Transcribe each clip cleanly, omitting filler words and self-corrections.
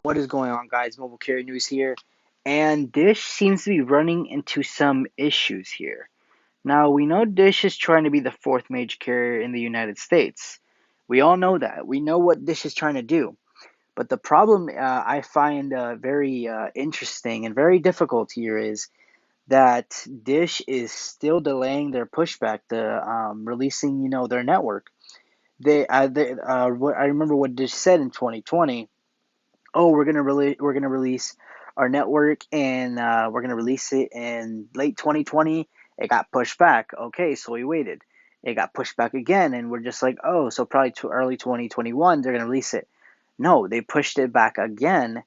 What is going on, guys? Mobile Carrier News here. And Dish seems to be running into some issues here. Now, we know Dish is trying to be the fourth major carrier in the United States. We all know that. We know what Dish is trying to do. But the problem I find very interesting and very difficult here is that Dish is still delaying their pushback to releasing, their network. I remember what Dish said in 2020. Oh, we're gonna release our network and we're gonna release it in late 2020. It got pushed back. Okay, so we waited. It got pushed back again, and we're just like, oh, so probably to early 2021 they're gonna release it. No, they pushed it back again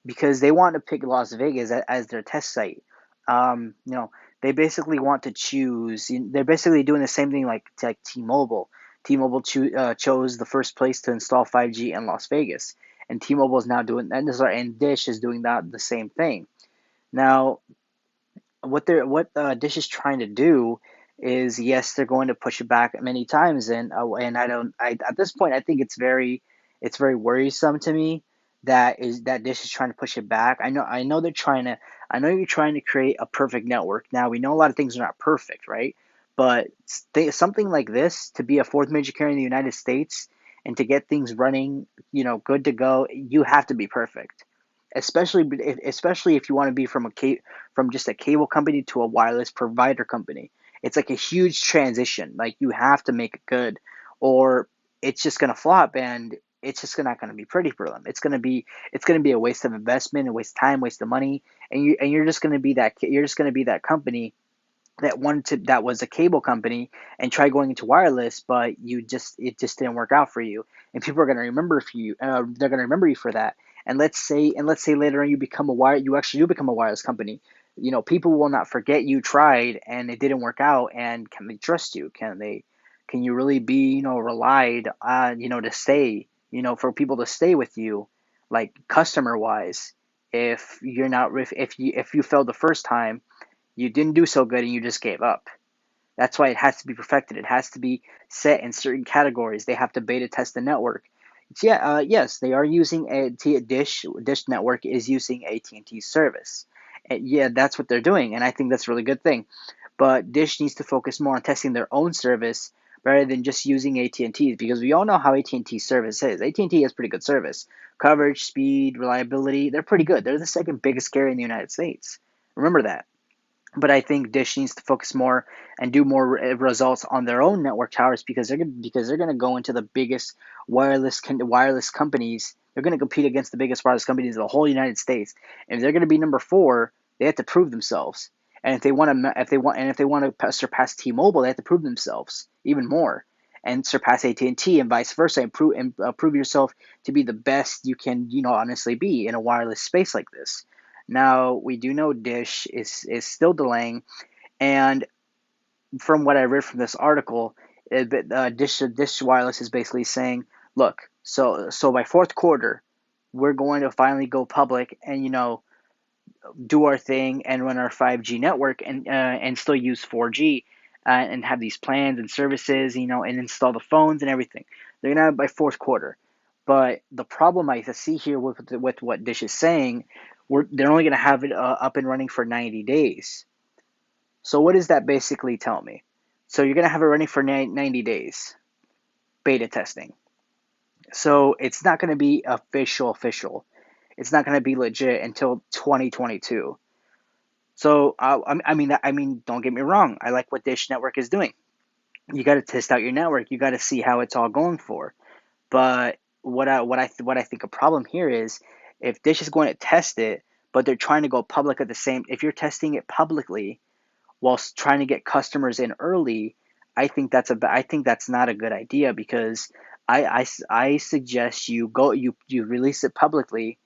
because they want to pick Las Vegas as their test site. They basically want to choose. They're basically doing the same thing like T-Mobile. T-Mobile chose the first place to install 5G in Las Vegas, and T-Mobile is now doing, and Dish is doing that the same thing. Now, what Dish is trying to do is, yes, they're going to push it back many times, and I don't I at this point I think it's very worrisome to me that Dish is trying to push it back. I know they're trying to I know you're trying to create a perfect network. Now we know a lot of things are not perfect, right? But something like this, to be a fourth major carrier in the United States and to get things running, good to go, you have to be perfect. Especially if you want to be from just a cable company to a wireless provider company. It's like a huge transition. Like, you have to make it good, or it's just gonna flop, and it's just not gonna be pretty for them. It's gonna be a waste of investment, a waste of time, waste of money, and you're just gonna be that company that was a cable company and try going into wireless, but it just didn't work out for you, and people are going to remember for you. They're going to remember you for that. And let's say later on you actually do become a wireless company. People will not forget you tried and it didn't work out. And can they trust you? Can you really be relied on to stay? For people to stay with you, like customer wise. If you failed the first time, you didn't do so good and you just gave up. That's why it has to be perfected. It has to be set in certain categories. They have to beta test the network. Yes, they are using Dish Network is using AT&T service. And yeah, that's what they're doing, and I think that's a really good thing. But Dish needs to focus more on testing their own service rather than just using AT&T, because we all know how AT&T service is. AT&T has pretty good service, coverage, speed, reliability. They're pretty good. They're the second biggest carrier in the United States. Remember that. But I think Dish needs to focus more and do more results on their own network towers, because they're going to go into the biggest wireless companies. They're going to compete against the biggest wireless companies in the whole United States, and if they're going to be number four, they have to prove themselves. And if they want to surpass T-Mobile, they have to prove themselves even more and surpass AT&T and vice versa, and prove yourself to be the best you can honestly be in a wireless space like this. Now, we do know Dish is still delaying, and from what I read from this article, Dish Wireless is basically saying, look, so by fourth quarter, we're going to finally go public and do our thing and run our 5G network and still use 4G, and have these plans and services, and install the phones and everything. They're gonna have it by fourth quarter. But the problem I see here with what Dish is saying, they're only gonna have it up and running for 90 days. So what does that basically tell me? So you're gonna have it running for 90 days, beta testing. So it's not gonna be official. It's not gonna be legit until 2022. So I mean, don't get me wrong. I like what Dish Network is doing. You got to test out your network. You got to see how it's all going for. But what I think a problem here is, if Dish is going to test it, but they're trying to go public at the same. If you're testing it publicly whilst trying to get customers in early, I think that's not a good idea, because I suggest you release it publicly,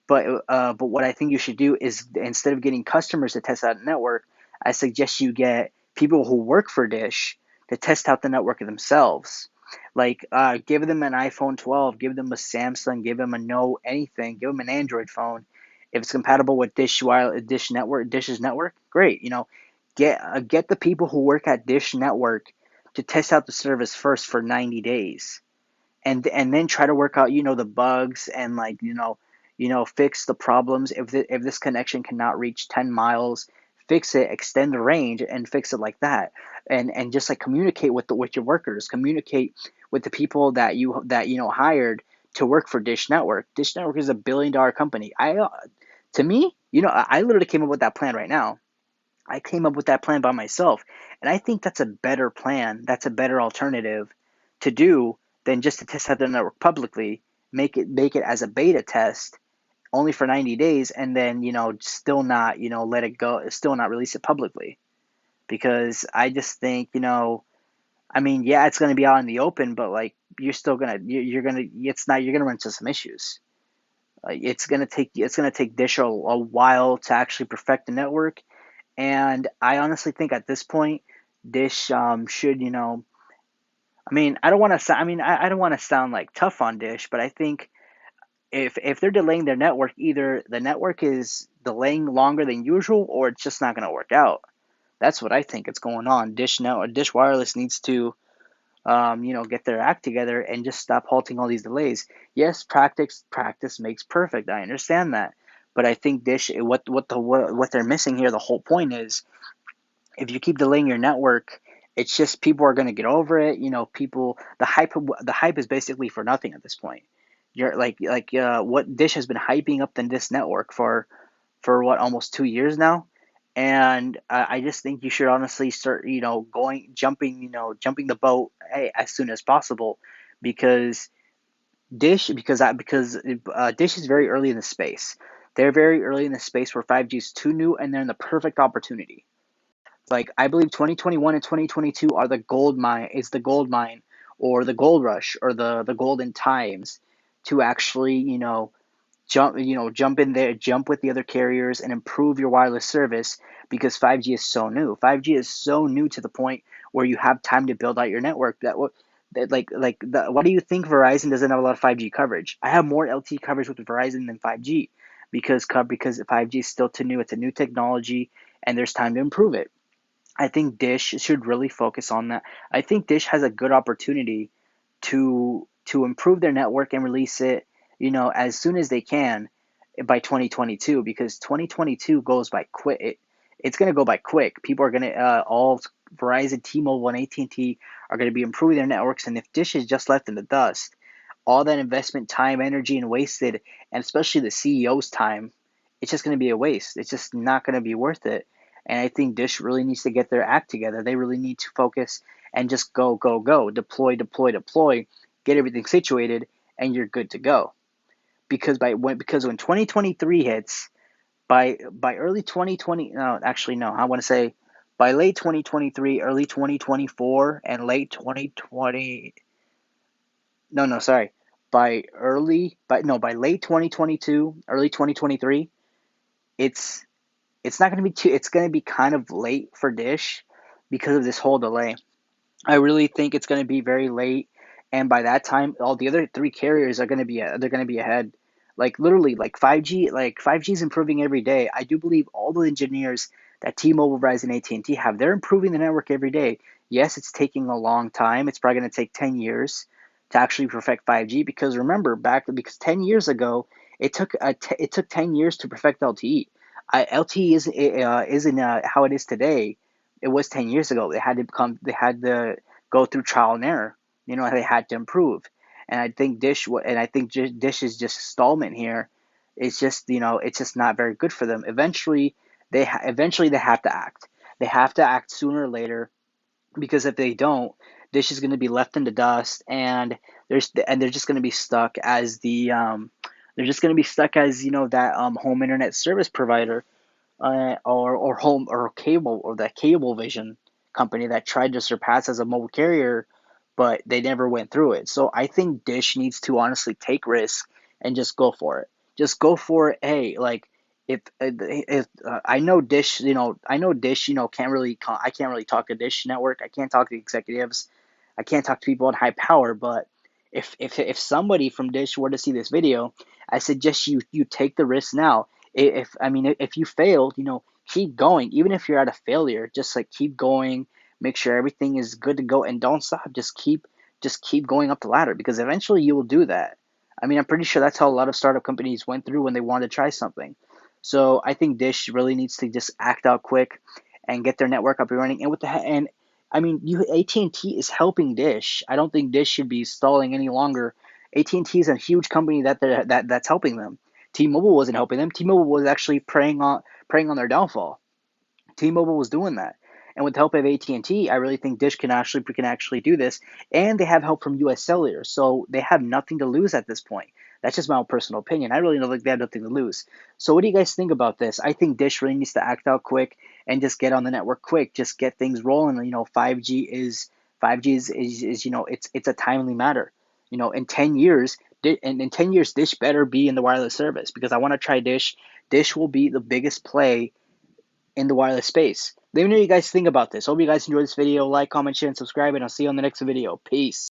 but what I think you should do is, instead of getting customers to test out a network, I suggest you get people who work for Dish to test out the network themselves. Like, give them an iPhone 12, give them a Samsung, give them a Note, anything, give them an Android phone. If it's compatible with Dish's network, great. Get the people who work at Dish Network to test out the service first for 90 days, and then try to work out the bugs, and fix the problems. If this connection cannot reach 10 miles, fix it, extend the range, and fix it like that. And just like communicate with your workers, communicate with the people that hired to work for Dish Network. Dish Network is $1 billion company. To me, I literally came up with that plan right now. I came up with that plan by myself. And I think that's a better plan. That's a better alternative to do than just to test out the network publicly, make it as a beta test only for 90 days, and then, still not, let it go, still not release it publicly. Because I just think, I mean, yeah, it's going to be out in the open, but like you're still going to you're going to it's not you're going to run into some issues. It's going to take Dish a while to actually perfect the network. And I honestly think at this point, Dish should, I mean, I don't want to. I mean, I don't want to sound like tough on Dish, but I think if they're delaying their network, either the network is delaying longer than usual, or it's just not going to work out. That's what I think is going on. Dish Wireless needs to, get their act together and just stop halting all these delays. Yes, practice makes perfect. I understand that, but I think Dish, what they're missing here. The whole point is, if you keep delaying your network, it's just people are going to get over it. People, the hype is basically for nothing at this point. You're what Dish has been hyping up in this network for what, almost 2 years now. And I just think you should honestly start, jumping the boat, as soon as possible, because Dish is very early in the space. They're very early in the space where 5G is too new, and they're in the perfect opportunity. Like, I believe 2021 and 2022 are the gold mine. It's the gold mine, or the gold rush, or the golden times to actually, jump in there, jump with the other carriers, and improve your wireless service, because 5G is so new. 5G is so new to the point where you have time to build out your network. Why do you think Verizon doesn't have a lot of 5G coverage? I have more LTE coverage with Verizon than 5G, because 5G is still too new. It's a new technology, and there's time to improve it. I think Dish should really focus on that. I think Dish has a good opportunity to improve their network and release it, as soon as they can by 2022, because 2022 goes by quick. It's going to go by quick. People are going to all Verizon, T-Mobile, and AT&T are going to be improving their networks, and if Dish is just left in the dust, all that investment, time, energy, and wasted, and especially the CEO's time, it's just going to be a waste. It's just not going to be worth it. And I think Dish really needs to get their act together. They really need to focus and just go, go, go, deploy, deploy, deploy, get everything situated, and you're good to go. Because when 2023 hits, by early 2020, no, actually no, I want to say by late 2023, early 2024, and late 2020, no, no, sorry, by late 2022, early 2023, it's it's not going to be too. It's going to be kind of late for Dish because of this whole delay. I really think it's going to be very late, and by that time, all the other three carriers are going to be they're going to be ahead. Like, literally, like 5G is improving every day. I do believe all the engineers that T-Mobile, Verizon, AT&T have, they're improving the network every day. Yes, it's taking a long time. It's probably going to take 10 years to actually perfect 5G, because remember, because 10 years ago it took 10 years to perfect LTE. LTE isn't how it is today. It was 10 years ago. They had to go through trial and error. They had to improve. And I think Dish is just stallment here. It's just not very good for them. Eventually they have to act. They have to act sooner or later, because if they don't, Dish is going to be left in the dust, and they're just going to be stuck as that home internet service provider, or home or cable, or that cable vision company that tried to surpass as a mobile carrier, but they never went through it. So I think Dish needs to honestly take risks and just go for it. Just go for it. Hey, like, if I know Dish, I can't really talk to Dish Network. I can't talk to executives. I can't talk to people in high power. But if somebody from Dish were to see this video, I suggest you take the risk now. If you failed, keep going. Even if you're at a failure, just like keep going. Make sure everything is good to go, and don't stop. Just keep going up the ladder, because eventually you will do that. I mean, I'm pretty sure that's how a lot of startup companies went through when they wanted to try something. So I think Dish really needs to just act out quick and get their network up and running. And with the and I mean, you AT&T is helping Dish. I don't think Dish should be stalling any longer. AT&T is a huge company that's helping them. T-Mobile wasn't helping them. T-Mobile was actually preying on their downfall. T-Mobile was doing that. And with the help of AT&T, I really think Dish can actually do this, and they have help from US Cellular, so they have nothing to lose at this point. That's just my own personal opinion. I really don't think they have nothing to lose. So what do you guys think about this? I think Dish really needs to act out quick and just get on the network quick, just get things rolling. 5G is it's a timely matter. In 10 years, in 10 years, Dish better be in the wireless service because I want to try Dish. Dish will be the biggest play in the wireless space. Let me know what you guys think about this. Hope you guys enjoyed this video. Like, comment, share, and subscribe, and I'll see you on the next video. Peace.